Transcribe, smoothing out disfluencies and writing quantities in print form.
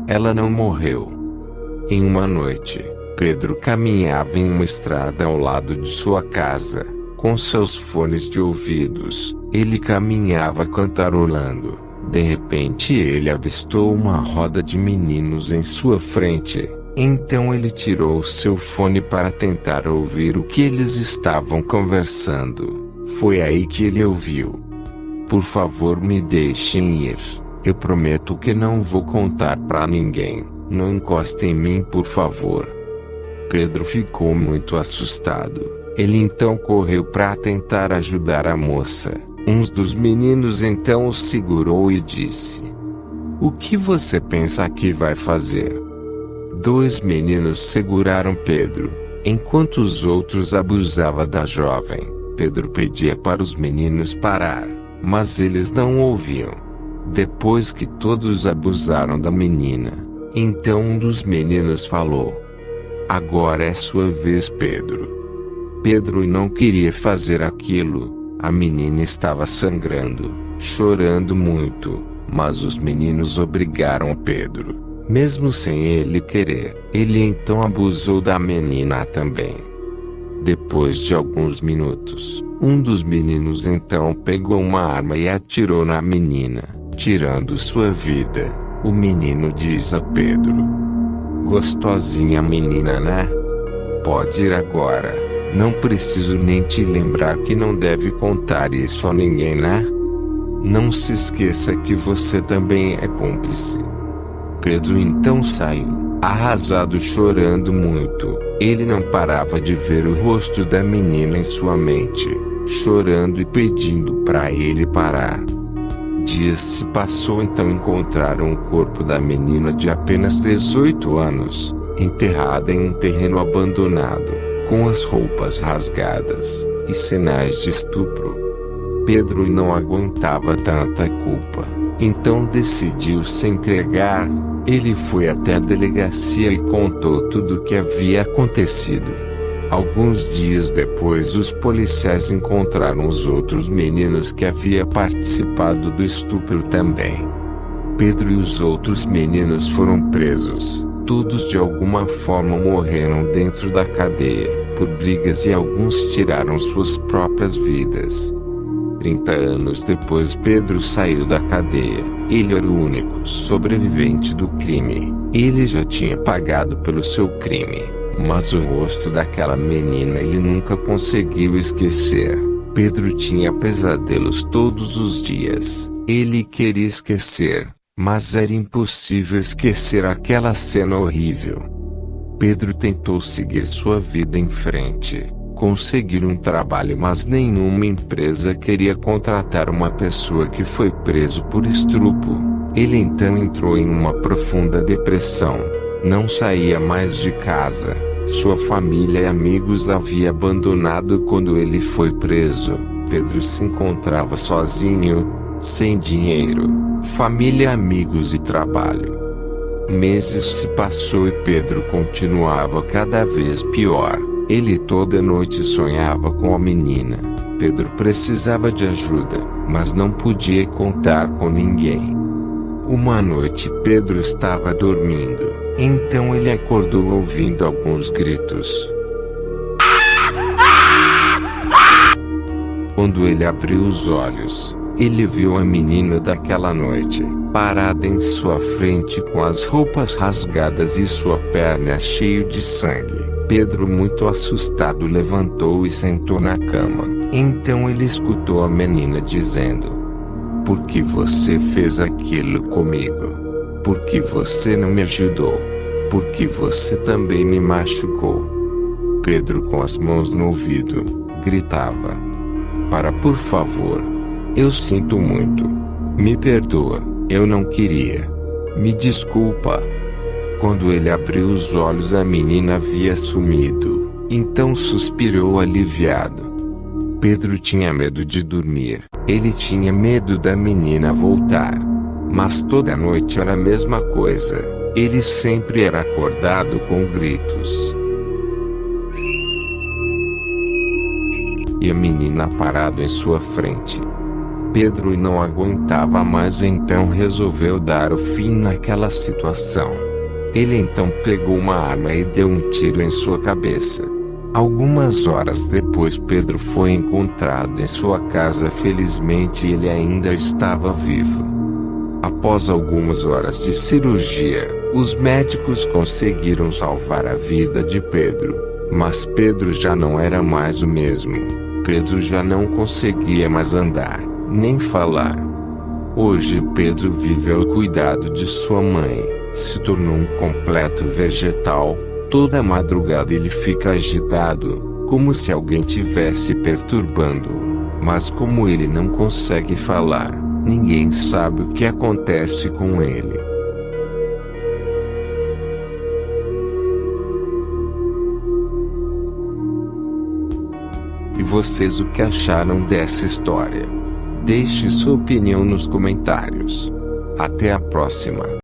ela não morreu. Em uma noite, Pedro caminhava em uma estrada ao lado de sua casa, com seus fones de ouvidos. Ele caminhava cantarolando. De repente ele avistou uma roda de meninos em sua frente. Então ele tirou seu fone para tentar ouvir o que eles estavam conversando. Foi aí que ele ouviu: "Por favor, me deixem ir. Eu prometo que não vou contar pra ninguém. Não encoste em mim, por favor." Pedro ficou muito assustado. Ele então correu para tentar ajudar a moça. Um dos meninos então o segurou e disse: "O que você pensa que vai fazer?" 2 meninos seguraram Pedro, enquanto os outros abusavam da jovem. Pedro pedia para os meninos parar, mas eles não ouviam. Depois que todos abusaram da menina, então um dos meninos falou: "Agora é sua vez, Pedro." Pedro não queria fazer aquilo. A menina estava sangrando, chorando muito, mas os meninos obrigaram Pedro, mesmo sem ele querer. Ele então abusou da menina também. Depois de alguns minutos, um dos meninos então pegou uma arma e atirou na menina, tirando sua vida. O menino disse a Pedro: "Gostosinha menina, né? Pode ir agora. Não preciso nem te lembrar que não deve contar isso a ninguém, né? Não se esqueça que você também é cúmplice." Pedro então saiu, arrasado, chorando muito. Ele não parava de ver o rosto da menina em sua mente, chorando e pedindo para ele parar. Dias se passou, então encontraram o corpo da menina de apenas 18 anos, enterrada em um terreno abandonado, com as roupas rasgadas e sinais de estupro. Pedro não aguentava tanta culpa, então decidiu se entregar. Ele foi até a delegacia e contou tudo o que havia acontecido. Alguns dias depois, os policiais encontraram os outros meninos que haviam participado do estupro também. Pedro e os outros meninos foram presos. Todos de alguma forma morreram dentro da cadeia, por brigas, e alguns tiraram suas próprias vidas. 30 anos depois, Pedro saiu da cadeia. Ele era o único sobrevivente do crime. Ele já tinha pagado pelo seu crime, mas o rosto daquela menina ele nunca conseguiu esquecer. Pedro tinha pesadelos todos os dias. Ele queria esquecer, mas era impossível esquecer aquela cena horrível. Pedro tentou seguir sua vida em frente, conseguir um trabalho, mas nenhuma empresa queria contratar uma pessoa que foi preso por estupro. Ele então entrou em uma profunda depressão. Não saía mais de casa. Sua família e amigos haviam abandonado quando ele foi preso. Pedro se encontrava sozinho, sem dinheiro, família, amigos e trabalho. Meses se passou e Pedro continuava cada vez pior. Ele toda noite sonhava com a menina. Pedro precisava de ajuda, mas não podia contar com ninguém. Uma noite Pedro estava dormindo, então ele acordou ouvindo alguns gritos. Quando ele abriu os olhos, ele viu a menina daquela noite, parada em sua frente com as roupas rasgadas e sua perna cheia de sangue. Pedro, muito assustado, levantou e sentou na cama. Então ele escutou a menina dizendo: "Por que você fez aquilo comigo? Por que você não me ajudou? Por que você também me machucou?" Pedro, com as mãos no ouvido, gritava: "Para, por favor. Eu sinto muito. Me perdoa, eu não queria. Me desculpa." Quando ele abriu os olhos, a menina havia sumido. Então suspirou aliviado. Pedro tinha medo de dormir. Ele tinha medo da menina voltar. Mas toda noite era a mesma coisa. Ele sempre era acordado com gritos. E a menina parada em sua frente. Pedro não aguentava mais, então resolveu dar o fim naquela situação. Ele então pegou uma arma e deu um tiro em sua cabeça. Algumas horas depois, Pedro foi encontrado em sua casa. Felizmente ele ainda estava vivo. Após algumas horas de cirurgia, os médicos conseguiram salvar a vida de Pedro. Mas Pedro já não era mais o mesmo. Pedro já não conseguia mais andar, nem falar. Hoje Pedro vive ao cuidado de sua mãe, se tornou um completo vegetal. Toda madrugada ele fica agitado, como se alguém tivesse perturbando-o. Mas como ele não consegue falar, ninguém sabe o que acontece com ele. E vocês, o que acharam dessa história? Deixe sua opinião nos comentários. Até a próxima.